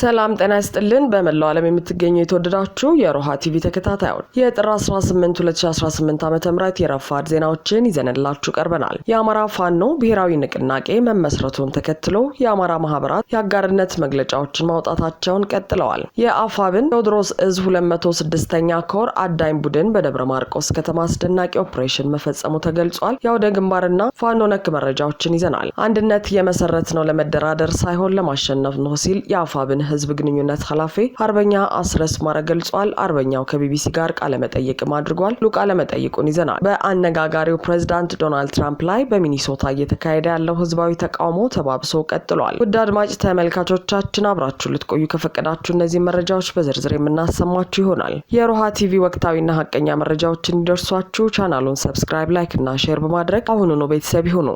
ሰላም ጤና ይስጥልን በመላው ዓለም የምትገኙ የተወደዳችሁ የሮሃ ቲቪ ተከታታዮች የጥር 18 2018 ዓ.ም የረፋድ ዜናዎችን ይዘንላችሁ ቀርበናል። የአማራ ፋኖ ብሔራዊ ንቅናቄ መመስረቱን ተከትሎ የአማራ ማህበራት የአጋርነት መግለጫዎችን ማውጣታቸውን ቀጥለዋል። የአፋብን ቴዎድሮስ እዝ 206ኛ ኮር አዳኝ ቡድን በደብረ ማርቆስ ከተማ አስደናቂ ኦፕሬሽን መፈጸሙ ተገልጿል። የአውደ ግንባርና ፋኖ ነክ መረጃዎችን ይዘናል። አንድነት የመሰረት ነው ለመደራደር ሳይሆን ለማሸነፍ ነው ሲል የአፋብን ህዝብ ግንኙነት ኃላፊ አርበኛ አስረስ ማረ ገልጿል። አርበኛው ከቢቢሲ ጋር ቃለ መጠይቅም አድርጓል። ቃለ መጠይቁን ይዘናል። በአነጋጋሪው ፕሬዝዳንት ዶናልድ ትራምፕ ላይ በሚኒሶታ እየተካሄደ ያለው ህዝባዊ ተቃውሞ ተባብሶ ቀጥሏል። ውድ አድማጭ ተመልካቾቻችን አብራችሁ ልትቆዩ ከፈቀዳችሁ እነዚህ መረጃዎች በዝርዝር የምናሰማችሁ ይሆናል። የሮሃ ቲቪ ወቅታዊና ሀቀኛ መረጃዎችን እንዲደርሷችሁ ቻናሉን ሰብስክራይብ፣ ላይክ እና ሼር በማድረግ አሁኑኑ ቤተሰብ ይሁኑ።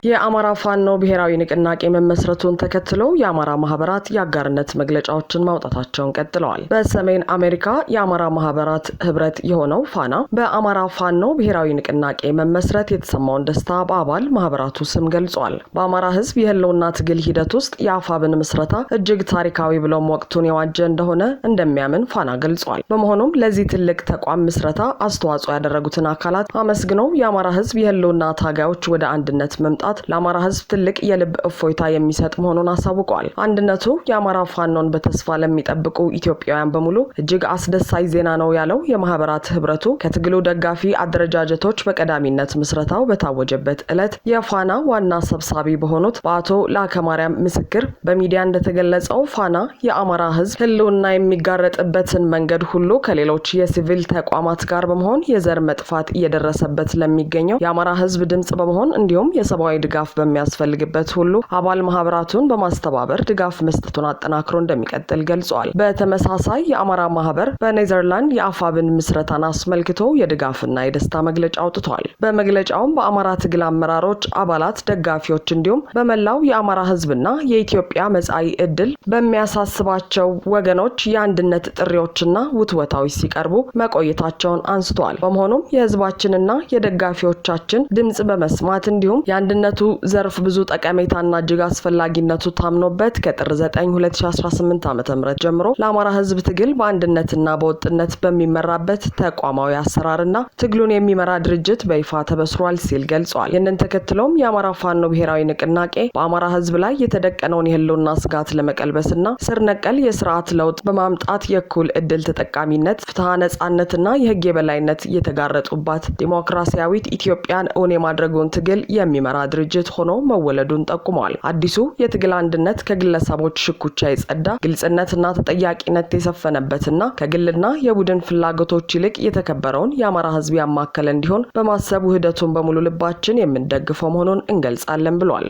የአማራ ፋኖ ብሔራዊ ንቅናቄ መመስረቱን ተከትሎ የአማራ ማህበራት የአጋርነት መግለጫዎችን ማውጣታቸውን ቀጥለዋል። በሰሜን አሜሪካ የአማራ ማህበራት ህብረት የሆነው ፋና በአማራ ፋኖ ብሔራዊ ንቅናቄ መመስረት የተሰማውን ደስታ በአባል ማህበራቱ ስም ገልጿል። በአማራ ህዝብ የህልውና ትግል ሂደት ውስጥ የአፋብን ምስረታ እጅግ ታሪካዊ ብሎም ወቅቱን የዋጀ እንደሆነ እንደሚያምን ፋና ገልጿል። በመሆኑም ለዚህ ትልቅ ተቋም ምስረታ አስተዋጽኦ ያደረጉትን አካላት አመስግነው የአማራ ህዝብ የህልውና ታጋዮች ወደ አንድነት መምጣት ለአማራ ህዝብ ትልቅ የልብ እፎይታ የሚሰጥ መሆኑን አሳውቀዋል። አንድነቱ የአማራ ፋኖን በተስፋ ለሚጠብቁ ኢትዮጵያውያን በሙሉ እጅግ አስደሳች ዜና ነው ያለው የማህበራት ህብረቱ ከትግሉ ደጋፊ አደረጃጀቶች በቀዳሚነት ምስረታው በታወጀበት ዕለት የፋና ዋና ሰብሳቢ በሆኑት በአቶ ላከማርያም ምስክር በሚዲያ እንደተገለጸው ፋና የአማራ ህዝብ ህልውና የሚጋረጥበትን መንገድ ሁሉ ከሌሎች የሲቪል ተቋማት ጋር በመሆን የዘር መጥፋት እየደረሰበት ለሚገኘው የአማራ ህዝብ ድምጽ በመሆን እንዲሁም የሰብአዊ ድጋፍ በሚያስፈልግበት ሁሉ አባል ማህበራቱን በማስተባበር ድጋፍ መስጠቱን አጠናክሮ እንደሚቀጥል ገልጿል። በተመሳሳይ የአማራ ማህበር በኔዘርላንድ የአፋብን ምስረታን አስመልክቶ የድጋፍና የደስታ መግለጫ አውጥቷል። በመግለጫውም በአማራ ትግል አመራሮች፣ አባላት፣ ደጋፊዎች እንዲሁም በመላው የአማራ ህዝብና የኢትዮጵያ መጻኢ ዕድል በሚያሳስባቸው ወገኖች የአንድነት ጥሪዎችና ውትወታዎች ሲቀርቡ መቆየታቸውን አንስቷል። በመሆኑም የህዝባችንና የደጋፊዎቻችን ድምጽ በመስማት እንዲሁም የአንድነቱ ዘርፍ ብዙ ጠቀሜታና እጅግ አስፈላጊነቱ ታምኖበት ከጥር 9 2018 ዓ.ም ጀምሮ ለአማራ ህዝብ ትግል በአንድነትና በወጥነት በሚመራበት ተቋማዊ አሰራርና ትግሉን የሚመራ ድርጅት በይፋ ተበስሯል ሲል ገልጿል። ይህንን ተከትሎም የአማራ ፋኖ ብሔራዊ ንቅናቄ በአማራ ህዝብ ላይ የተደቀነውን የህልውና ስጋት ለመቀልበስና ስር ነቀል የስርዓት ለውጥ በማምጣት የእኩል እድል ተጠቃሚነት፣ ፍትሐ፣ ነጻነትና የህግ የበላይነት የተጋረጡባት ዲሞክራሲያዊት ኢትዮጵያን እውን የማድረጉን ትግል የሚመራ ድርጅት ሆኖ መወለዱን ጠቁመዋል። አዲሱ የትግል አንድነት ከግለሰቦች ሽኩቻ የጸዳ ግልጽነትና ተጠያቂነት የሰፈነበትና ከግልና የቡድን ፍላጎቶች ይልቅ የተከበረውን የአማራ ህዝብ ያማከለ እንዲሆን በማሰብ ውህደቱን በሙሉ ልባችን የምንደግፈው መሆኑን እንገልጻለን ብሏል።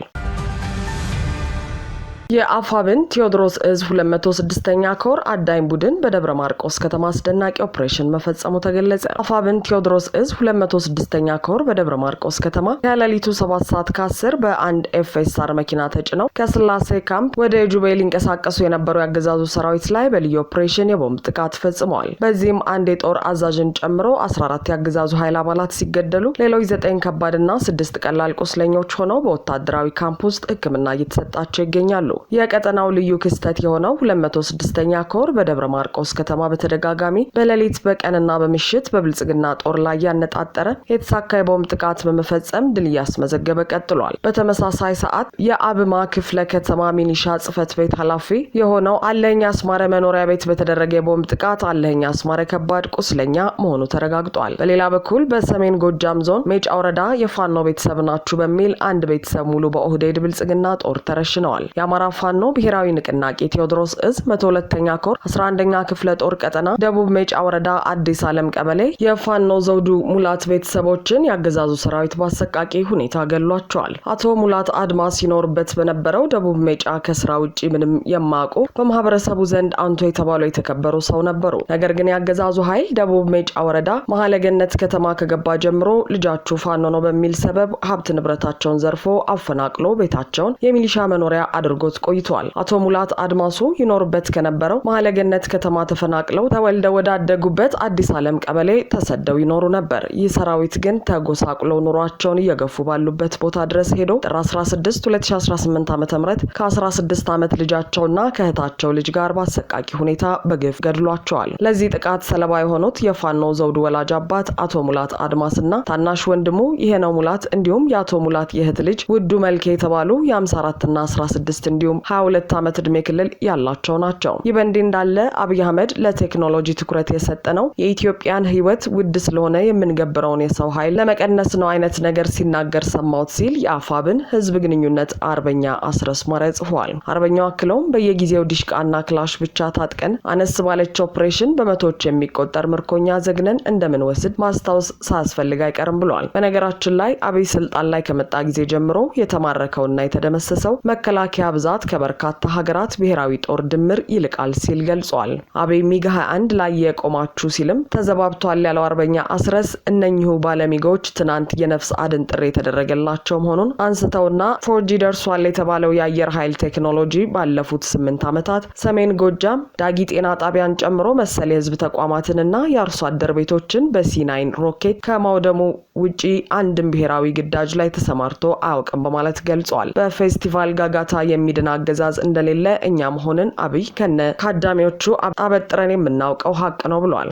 የአፋብን ቴዎድሮስ እዝ 206ኛ ኮር አዳኝ ቡድን በደብረ ማርቆስ ከተማ አስደናቂ ኦፕሬሽን መፈጸሙ ተገለጸ። አፋብን ቴዎድሮስ እዝ 206ኛ ኮር በደብረ ማርቆስ ከተማ ከሌሊቱ 7:10 በአንድ ኤፍኤስአር መኪና ተጭነው ከስላሴ ካምፕ ወደ ጁቤ ሊንቀሳቀሱ የነበሩ ያገዛዙ ሰራዊት ላይ በልዩ ኦፕሬሽን የቦምብ ጥቃት ፈጽመዋል። በዚህም አንድ የጦር አዛዥን ጨምሮ 14 ያገዛዙ ኃይል አባላት ሲገደሉ ሌሎች 9 ከባድና 6 ቀላል ቁስለኞች ሆነው በወታደራዊ ካምፕ ውስጥ ሕክምና እየተሰጣቸው ይገኛሉ። የቀጠናው ልዩ ክስተት የሆነው 206ኛ ኮር በደብረ ማርቆስ ከተማ በተደጋጋሚ በሌሊት በቀንና በምሽት በብልጽግና ጦር ላይ ያነጣጠረ የተሳካ የቦምብ ጥቃት በመፈጸም ድል እያስመዘገበ ቀጥሏል። በተመሳሳይ ሰዓት የአብማ ክፍለ ከተማ ሚኒሻ ጽህፈት ቤት ኃላፊ የሆነው አለኸኝ አስማረ መኖሪያ ቤት በተደረገ የቦምብ ጥቃት አለኸኝ አስማረ ከባድ ቁስለኛ መሆኑ ተረጋግጧል። በሌላ በኩል በሰሜን ጎጃም ዞን ሜጫ ወረዳ የፋኖ ቤተሰብ ናችሁ በሚል አንድ ቤተሰብ ሙሉ በኦህዴድ ብልጽግና ጦር ተረሽነዋል። የአማራ ፋኖ ብሔራዊ ንቅናቄ ቴዎድሮስ እዝ 102ኛ ኮር 11ኛ ክፍለ ጦር ቀጠና ደቡብ ሜጫ ወረዳ አዲስ ዓለም ቀበሌ የፋኖ ዘውዱ ሙላት ቤተሰቦችን ያገዛዙ ሰራዊት በአሰቃቂ ሁኔታ ገሏቸዋል። አቶ ሙላት አድማ ሲኖርበት በነበረው ደቡብ ሜጫ ከስራ ውጪ ምንም የማያውቁ በማህበረሰቡ ዘንድ አንቶ የተባሉ የተከበሩ ሰው ነበሩ። ነገር ግን ያገዛዙ ኃይል ደቡብ ሜጫ ወረዳ መሐለገነት ከተማ ከገባ ጀምሮ ልጃችሁ ፋኖ ነው በሚል ሰበብ ሀብት ንብረታቸውን ዘርፎ አፈናቅሎ ቤታቸውን የሚሊሻ መኖሪያ አድርጎት አገልግሎት ቆይቷል። አቶ ሙላት አድማሱ ይኖርበት ከነበረው መሐለገነት ከተማ ተፈናቅለው ተወልደው ወዳደጉበት አዲስ ዓለም ቀበሌ ተሰደው ይኖሩ ነበር። ይህ ሰራዊት ግን ተጎሳቁለው ኑሯቸውን እየገፉ ባሉበት ቦታ ድረስ ሄዶ ጥር 16 2018 ዓ.ም ከ16 ዓመት ልጃቸውና ከእህታቸው ልጅ ጋር በአሰቃቂ ሁኔታ በግፍ ገድሏቸዋል። ለዚህ ጥቃት ሰለባ የሆኑት የፋኖ ዘውዱ ወላጅ አባት አቶ ሙላት አድማስና ታናሽ ወንድሙ ይሄነው ሙላት እንዲሁም የአቶ ሙላት የእህት ልጅ ውዱ መልኬ የተባሉ የ54 እና 16 እንዲሁም 22 ዓመት ዕድሜ ክልል ያላቸው ናቸው። ይህ በእንዲህ እንዳለ አብይ አህመድ ለቴክኖሎጂ ትኩረት የሰጠ ነው፣ የኢትዮጵያን ሕይወት ውድ ስለሆነ የምንገብረውን የሰው ኃይል ለመቀነስ ነው አይነት ነገር ሲናገር ሰማሁት ሲል የአፋብን ህዝብ ግንኙነት አርበኛ አስረስ ማረ ጽፏል። አርበኛው አክለውም በየጊዜው ዲሽቃና ክላሽ ብቻ ታጥቀን አነስ ባለች ኦፕሬሽን በመቶዎች የሚቆጠር ምርኮኛ ዘግነን እንደምንወስድ ማስታወስ ሳያስፈልግ አይቀርም ብሏል። በነገራችን ላይ አብይ ስልጣን ላይ ከመጣ ጊዜ ጀምሮ የተማረከውና የተደመሰሰው መከላከያ ብዛት ከበርካታ ሀገራት ብሔራዊ ጦር ድምር ይልቃል ሲል ገልጿል። አብይ ሚግ 21 ላይ የቆማችሁ ሲልም ተዘባብቷል ያለው አርበኛ አስረስ እነኚሁ ባለሚጎች ትናንት የነፍስ አድን ጥሪ የተደረገላቸው መሆኑን አንስተውና 4G ደርሷል የተባለው የአየር ኃይል ቴክኖሎጂ ባለፉት 8 ዓመታት ሰሜን ጎጃም ዳጊ ጤና ጣቢያን ጨምሮ መሰል የህዝብ ተቋማትንና የአርሶ አደር ቤቶችን በሲ9 ሮኬት ከማውደሙ ውጪ አንድም ብሔራዊ ግዳጅ ላይ ተሰማርቶ አያውቅም በማለት ገልጿል። በፌስቲቫል ጋጋታ የሚድን አገዛዝ እንደሌለ እኛ መሆንን አብይ ከነ ካዳሚዎቹ አበጥረን የምናውቀው ሀቅ ነው ብሏል።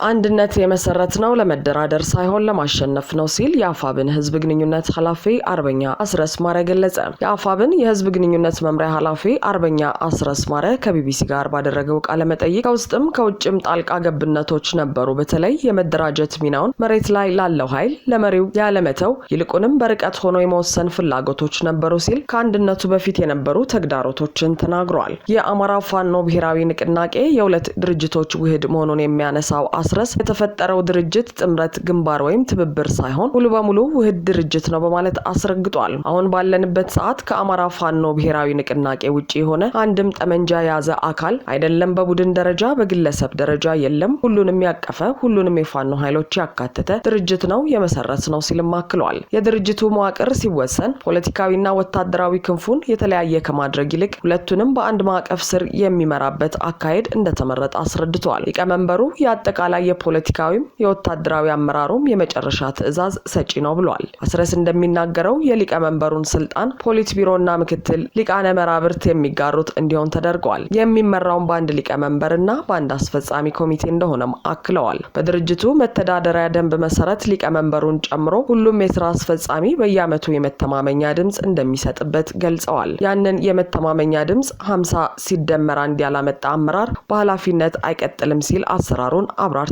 አንድነት የመሰረት ነው ለመደራደር ሳይሆን ለማሸነፍ ነው ሲል የአፋብን ህዝብ ግንኙነት ኃላፊ አርበኛ አስረስ ማረ ገለጸ። የአፋብን የህዝብ ግንኙነት መምሪያ ኃላፊ አርበኛ አስረስ ማረ ከቢቢሲ ጋር ባደረገው ቃለ መጠይቅ ከውስጥም ከውጭም ጣልቃ ገብነቶች ነበሩ። በተለይ የመደራጀት ሚናውን መሬት ላይ ላለው ኃይል ለመሪው ያለመተው ይልቁንም በርቀት ሆኖ የመወሰን ፍላጎቶች ነበሩ ሲል ከአንድነቱ በፊት የነበሩ ተግዳሮቶችን ተናግሯል። የአማራ ፋኖ ብሔራዊ ንቅናቄ የሁለት ድርጅቶች ውህድ መሆኑን የሚያነሳው አስረስ የተፈጠረው ድርጅት ጥምረት ግንባር ወይም ትብብር ሳይሆን ሙሉ በሙሉ ውህድ ድርጅት ነው በማለት አስረግጧል። አሁን ባለንበት ሰዓት ከአማራ ፋኖ ብሔራዊ ንቅናቄ ውጪ የሆነ አንድም ጠመንጃ የያዘ አካል አይደለም፣ በቡድን ደረጃ በግለሰብ ደረጃ የለም፣ ሁሉንም ያቀፈ ሁሉንም የፋኖ ኃይሎች ያካተተ ድርጅት ነው የመሰረት ነው ሲልም አክሏል። የድርጅቱ መዋቅር ሲወሰን ፖለቲካዊና ወታደራዊ ክንፉን የተለያየ ከማድረግ ይልቅ ሁለቱንም በአንድ ማዕቀፍ ስር የሚመራበት አካሄድ እንደተመረጠ አስረድቷል። ሊቀመንበሩ የአጠቃላይ የፖለቲካዊም የወታደራዊ አመራሩም የመጨረሻ ትዕዛዝ ሰጪ ነው ብሏል። አስረስ እንደሚናገረው የሊቀመንበሩን ስልጣን ፖሊት ቢሮና ምክትል ሊቃነ መራብርት የሚጋሩት እንዲሆን ተደርገዋል። የሚመራውን በአንድ ሊቀመንበርና በአንድ አስፈጻሚ ኮሚቴ እንደሆነም አክለዋል። በድርጅቱ መተዳደሪያ ደንብ መሰረት ሊቀመንበሩን ጨምሮ ሁሉም የስራ አስፈጻሚ በየዓመቱ የመተማመኛ ድምጽ እንደሚሰጥበት ገልጸዋል። ያንን የመተማመኛ ድምጽ 50 ሲደመር አንድ ያላመጣ አመራር በኃላፊነት አይቀጥልም ሲል አሰራሩን አብራርተዋል።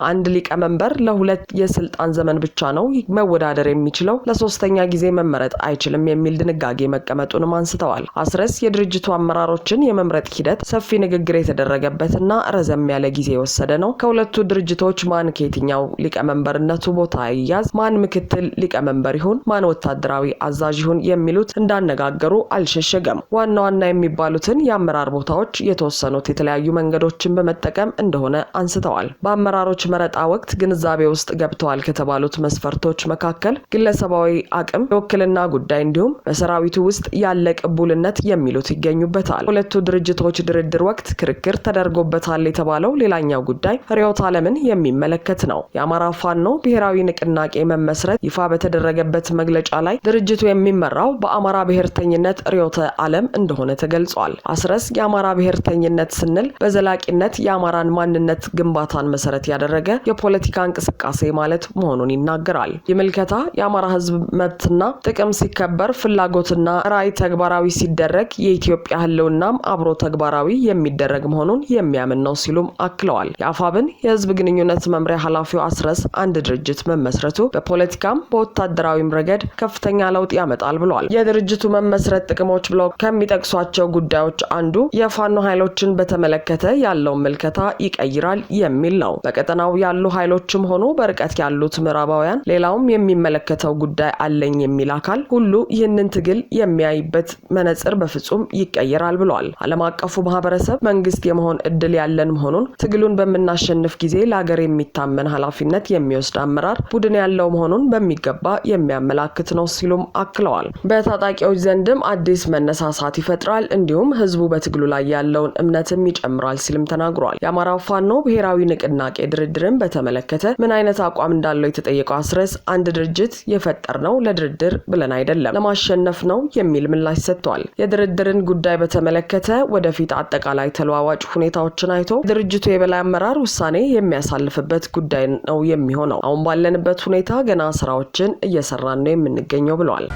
አንድ ሊቀመንበር ለሁለት የስልጣን ዘመን ብቻ ነው መወዳደር የሚችለው፣ ለሶስተኛ ጊዜ መመረጥ አይችልም የሚል ድንጋጌ መቀመጡንም አንስተዋል። አስረስ የድርጅቱ አመራሮችን የመምረጥ ሂደት ሰፊ ንግግር የተደረገበትና ረዘም ያለ ጊዜ የወሰደ ነው። ከሁለቱ ድርጅቶች ማን ከየትኛው ሊቀመንበርነቱ ቦታ ይያዝ፣ ማን ምክትል ሊቀመንበር ይሁን፣ ማን ወታደራዊ አዛዥ ይሁን የሚሉት እንዳነጋገሩ አልሸሸገም። ዋና ዋና የሚባሉትን የአመራር ቦታዎች የተወሰኑት የተለያዩ መንገዶችን በመጠቀም እንደሆነ አንስተዋል። በአመራሮች መረጣ ወቅት ግንዛቤ ውስጥ ገብተዋል ከተባሉት መስፈርቶች መካከል ግለሰባዊ አቅም፣ የውክልና ጉዳይ እንዲሁም በሰራዊቱ ውስጥ ያለ ቅቡልነት የሚሉት ይገኙበታል። ሁለቱ ድርጅቶች ድርድር ወቅት ክርክር ተደርጎበታል የተባለው ሌላኛው ጉዳይ ርዕዮተ ዓለምን የሚመለከት ነው። የአማራ ፋኖ ብሔራዊ ንቅናቄ መመስረት ይፋ በተደረገበት መግለጫ ላይ ድርጅቱ የሚመራው በአማራ ብሔርተኝነት ርዕዮተ ዓለም እንደሆነ ተገልጿል። አስረስ የአማራ ብሔርተኝነት ስንል በዘላቂነት የአማራን ማንነት ግንባታን መሰረት ያደረገ የፖለቲካ እንቅስቃሴ ማለት መሆኑን ይናገራል። የምልከታ የአማራ ህዝብ መብትና ጥቅም ሲከበር፣ ፍላጎትና ራዕይ ተግባራዊ ሲደረግ የኢትዮጵያ ህልውናም አብሮ ተግባራዊ የሚደረግ መሆኑን የሚያምን ነው ሲሉም አክለዋል። የአፋብን የህዝብ ግንኙነት መምሪያ ኃላፊው አስረስ አንድ ድርጅት መመስረቱ በፖለቲካም በወታደራዊም ረገድ ከፍተኛ ለውጥ ያመጣል ብለዋል። የድርጅቱ መመስረት ጥቅሞች ብለው ከሚጠቅሷቸው ጉዳዮች አንዱ የፋኖ ኃይሎችን በተመለከተ ያለውን ምልከታ ይቀይራል የሚል ነው። በቀጠናው ያሉ ኃይሎችም ሆኑ በርቀት ያሉት ምዕራባውያን ሌላውም የሚመለከተው ጉዳይ አለኝ የሚል አካል ሁሉ ይህንን ትግል የሚያይበት መነጽር በፍጹም ይቀየራል ብለዋል። ዓለም አቀፉ ማህበረሰብ መንግስት የመሆን እድል ያለን መሆኑን ትግሉን በመናሸንፍ ጊዜ ለሀገር የሚታመን ኃላፊነት የሚወስድ አመራር ቡድን ያለው መሆኑን በሚገባ የሚያመላክት ነው ሲሉም አክለዋል። በታጣቂዎች ዘንድም አዲስ መነሳሳት ይፈጥራል፣ እንዲሁም ህዝቡ በትግሉ ላይ ያለውን እምነትም ይጨምራል ሲልም ተናግሯል። የአማራ ፋኖ ብሔራዊ ንቅናቄ ድርድርን በተመለከተ ምን አይነት አቋም እንዳለው የተጠየቀው አስረስ አንድ ድርጅት የፈጠርነው ለድርድር ብለን አይደለም ለማሸነፍ ነው የሚል ምላሽ ሰጥቷል። የድርድርን ጉዳይ በተመለከተ ወደፊት አጠቃላይ ተለዋዋጭ ሁኔታዎችን አይቶ ድርጅቱ የበላይ አመራር ውሳኔ የሚያሳልፍበት ጉዳይ ነው የሚሆነው። አሁን ባለንበት ሁኔታ ገና ስራዎችን እየሰራን ነው የምንገኘው ብለዋል።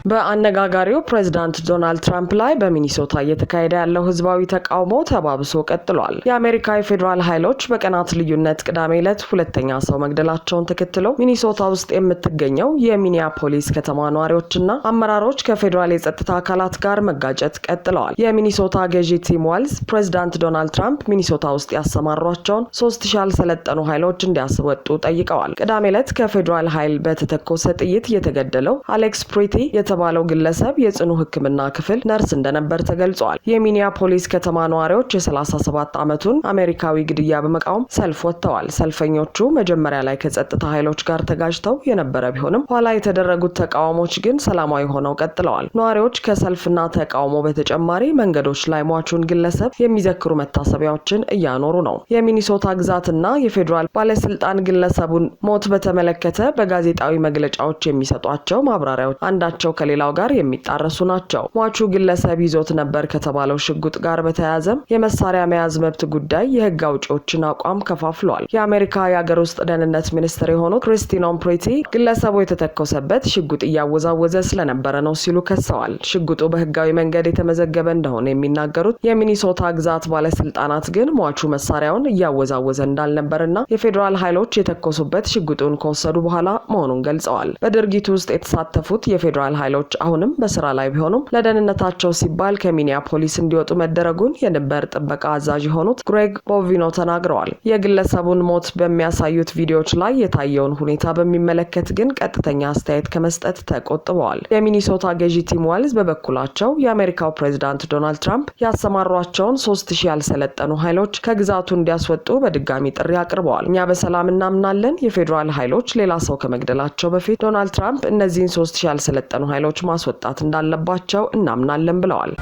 በአነጋጋሪው ፕሬዝዳንት ዶናልድ ትራምፕ ላይ በሚኒሶታ እየተካሄደ ያለው ህዝባዊ ተቃውሞ ተባብሶ ቀጥሏል። የአሜሪካ የፌዴራል ኃይሎች በቀናት ልዩነት ቅዳሜ ዕለት ሁለተኛ ሰው መግደላቸውን ተከትሎ ሚኒሶታ ውስጥ የምትገኘው የሚኒያፖሊስ ከተማ ነዋሪዎችና አመራሮች ከፌዴራል የጸጥታ አካላት ጋር መጋጨት ቀጥለዋል። የሚኒሶታ ገዢ ቲም ዋልዝ ፕሬዝዳንት ዶናልድ ትራምፕ ሚኒሶታ ውስጥ ያሰማሯቸውን 3000 ያልሰለጠኑ ኃይሎች እንዲያስወጡ ጠይቀዋል። ቅዳሜ ዕለት ከፌዴራል ኃይል በተተኮሰ ጥይት የተገደለው አሌክስ ፕሪቲ የተባለው ግለሰብ የጽኑ ሕክምና ክፍል ነርስ እንደነበር ተገልጿል። የሚኒያፖሊስ ከተማ ነዋሪዎች የ37 ዓመቱን አሜሪካዊ ግድያ በመቃወም ሰልፍ ወጥተዋል። ሰልፈኞቹ መጀመሪያ ላይ ከጸጥታ ኃይሎች ጋር ተጋጅተው የነበረ ቢሆንም ኋላ የተደረጉት ተቃውሞች ግን ሰላማዊ ሆነው ቀጥለዋል። ነዋሪዎች ከሰልፍና ተቃውሞ በተጨማሪ መንገዶች ላይ ሟቹን ግለሰብ የሚዘክሩ መታሰቢያዎችን እያኖሩ ነው። የሚኒሶታ ግዛትና የፌዴራል ባለስልጣን ግለሰቡን ሞት በተመለከተ በጋዜጣዊ መግለጫዎች የሚሰጧቸው ማብራሪያዎች አንዳቸው ከሌላው ጋር የሚጣረሱ ናቸው። ሟቹ ግለሰብ ይዞት ነበር ከተባለው ሽጉጥ ጋር በተያያዘም የመሳሪያ መያዝ መብት ጉዳይ የህግ አውጪዎችን አቋም ከፋፍሏል። የአሜሪካ የሀገር ውስጥ ደህንነት ሚኒስትር የሆኑት ክሪስቲን ፕሪቲ ግለሰቡ የተተኮሰበት ሽጉጥ እያወዛወዘ ስለነበረ ነው ሲሉ ከሰዋል። ሽጉጡ በህጋዊ መንገድ የተመዘገበ እንደሆነ የሚናገሩት የሚኒሶታ ግዛት ባለስልጣናት ግን ሟቹ መሳሪያውን እያወዛወዘ እንዳልነበርና የፌዴራል ኃይሎች የተኮሱበት ሽጉጡን ከወሰዱ በኋላ መሆኑን ገልጸዋል። በድርጊቱ ውስጥ የተሳተፉት የፌዴራል ኃይሎች አሁንም በስራ ላይ ቢሆኑም ለደህንነታቸው ሲባል ከሚኒያፖሊስ እንዲወጡ መደረጉን የድንበር ጥበቃ አዛዥ የሆኑት ግሬግ ቦቪኖ ተናግረዋል። የግለሰቡን ሞት በሚያሳዩት ቪዲዮዎች ላይ የታየውን ሁኔታ በሚመለከት ግን ቀጥተኛ አስተያየት ከመስጠት ተቆጥበዋል። የሚኒሶታ ገዢ ቲም ዋልዝ በበኩላቸው የአሜሪካው ፕሬዝዳንት ዶናልድ ትራምፕ ያሰማሯቸውን 3000 ያልሰለጠኑ ኃይሎች ከግዛቱ እንዲያስወጡ በድጋሚ ጥሪ አቅርበዋል። እኛ በሰላም እናምናለን። የፌዴራል ኃይሎች ሌላ ሰው ከመግደላቸው በፊት ዶናልድ ትራምፕ እነዚህን 3000 ያልሰለጠኑ ኃይሎች ማስወጣት እንዳለባቸው እናምናለን ብለዋል።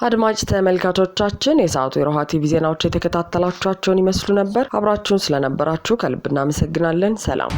አድማጭ ተመልካቾቻችን የሰዓቱ የሮሃ ቲቪ ዜናዎች የተከታተላችኋቸውን ይመስሉ ነበር። አብራችሁን ስለነበራችሁ ከልብ እናመሰግናለን። ሰላም።